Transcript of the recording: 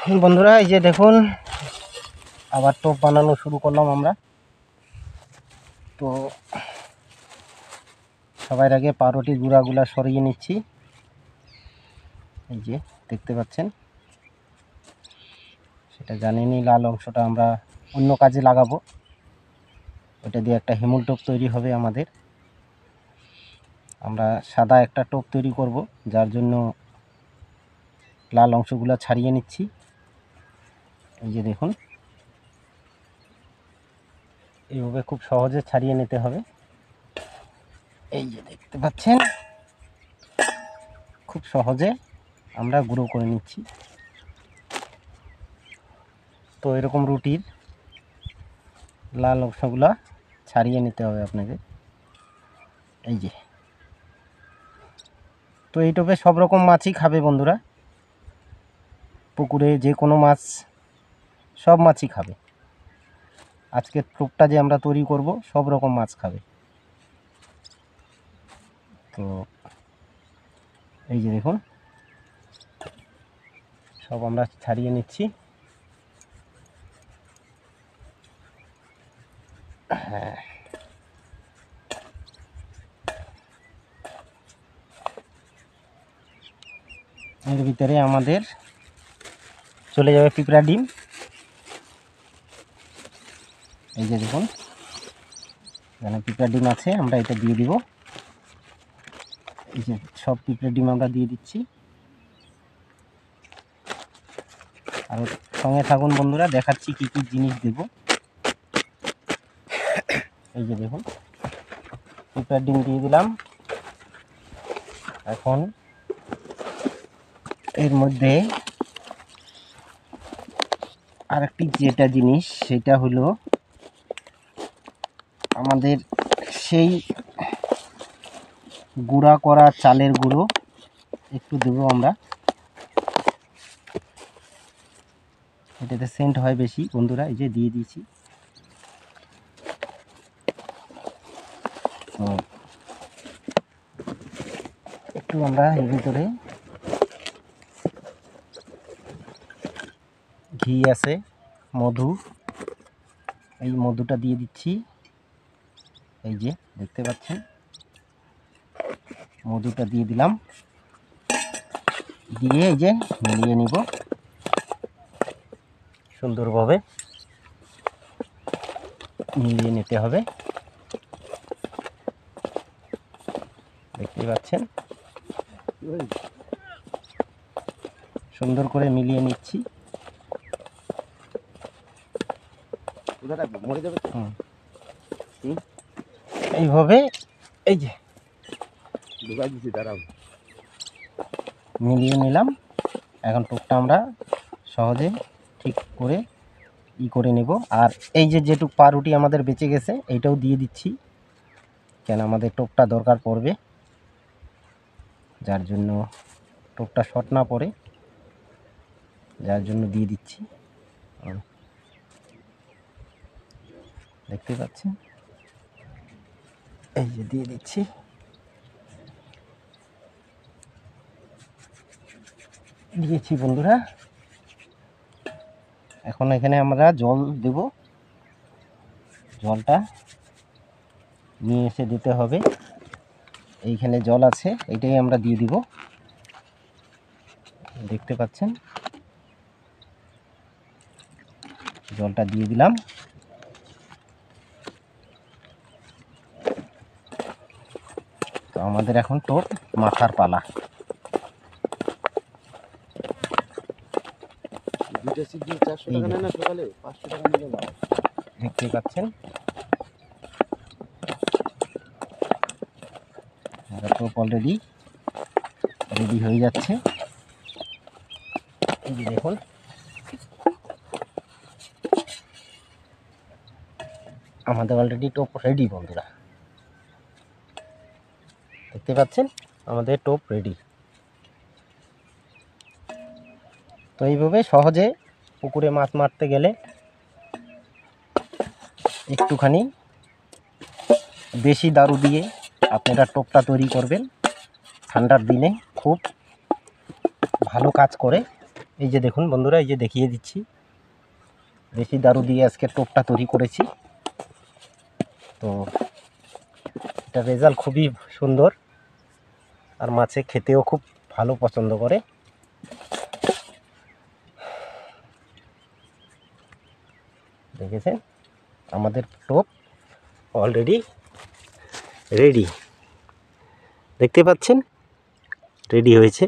বন্ধুরা এই যে দেখুন আবার টোপ বানানো শুরু করলাম আমরা। তো সবার আগে পাউরুটির গুঁড়াগুলা সরিয়ে নিচ্ছি। এই যে দেখতে পাচ্ছেন, সেটা জানেনই, লাল অংশটা আমরা অন্য কাজে লাগাবো। ওটা দিয়ে একটা হেমুল টোপ তৈরি হবে আমাদের। আমরা সাদা একটা টোপ তৈরি করব, যার জন্য লাল অংশগুলো ছাড়িয়ে নিচ্ছি। এই যে দেখুন, এইভাবে খুব সহজে ছাড়িয়ে নিতে হবে। এই যে দেখতে পাচ্ছেন, খুব সহজে আমরা গুঁড়ো করে নিচ্ছি। তো এরকম রুটির লাল অংশগুলো ছাড়িয়ে নিতে হবে আপনাদের। এই যে, তো এই টোপে সব রকম মাছই খাবে বন্ধুরা। পুকুরে যে কোনো মাছ, সব মাছই খাবে। আজকে টোপটা যে আমরা তৈরি করব, সব রকম মাছ খাবে। তো এই যে দেখুন, সব আমরা ছাড়িয়ে নিচ্ছি। হ্যাঁ, এর ভিতরে আমাদের চলে যাবে পিঁপড়া ডিম। এই যে দেখুন, এখানে পিঁপড়া ডিম আছে, আমরা এটা দিয়ে দিব। এই যে সব পিঁপড়া ডিম আমরা দিয়ে দিচ্ছি। আর সঙ্গে থাকুন বন্ধুরা, দেখাচ্ছি কি কি জিনিস দেব। এই যে দেখুন, পিঁপড়ার ডিম দিয়ে দিলাম। এখন এর মধ্যে আরেকটি যেটা জিনিস, সেটা হলো আমাদের সেই গুঁড়া করা চালের গুঁড়ো একটু দেবো আমরা। এটাতে সেন্ট হয় বেশি বন্ধুরা। এই যে দিয়ে দিয়েছি। তো একটু আমরা এর ভিতরে ঘি আছে, মধু, এই মধুটা দিয়ে দিচ্ছি। এই যে দেখতে পাচ্ছেন, মধুটা দিয়ে দিলাম। দিয়ে এই যে মিলিয়ে নিব সুন্দরভাবে, মিলিয়ে নিতে হবে। দেখতে পাচ্ছেন, সুন্দর করে মিলিয়ে নিচ্ছি। এইভাবে এই যে মিলিয়ে নিলাম। এখন টোপটা আমরা সহজে ঠিক করে করে নেব। আর এই যে যেটুক পাউরুটি আমাদের বেঁচে গেছে, এইটাও দিয়ে দিচ্ছি, কেন আমাদের টোপটা দরকার পড়বে, যার জন্য টোপটা শর্ট না পড়ে, যার জন্য দিয়ে দিচ্ছি। দেখতে পাচ্ছেন, এই যে দিয়ে দিচ্ছি। দিয়েছি বন্ধুরা। এখন এখানে আমরা জল দেব। জলটা নিয়ে এসে দিতে হবে। এইখানে জল আছে, এইটাই আমরা দিয়ে দিব। দেখতে পাচ্ছেন, জলটা দিয়ে দিলাম। তো আমাদের এখন টোপ মাথার পালা। দেখতে পাচ্ছেন, টোপ অলরেডি রেডি হয়ে যাচ্ছে। এই যে দেখুন, আমাদের অলরেডি টোপ রেডি বন্ধুরা। দেখতে পাচ্ছেন, আমাদের টোপ রেডি। তো এইভাবে সহজে পুকুরে মাছ মারতে গেলে একটুখানি দেশি দারু দিয়ে আপনারা টোপটা তৈরি করবেন। ঠান্ডার দিনে খুব ভালো কাজ করে। এই যে দেখুন বন্ধুরা, এই যে দেখিয়ে দিচ্ছি, দেশি দারু দিয়ে আজকে টোপটা তৈরি করেছি। তো এটা রেজাল্ট খুবই সুন্দর, আর মাছে খেতেও খুব ভালো পছন্দ করে। দেখেছেন আমাদের টোপ অলরেডি রেডি, দেখতে পাচ্ছেন রেডি হয়েছে।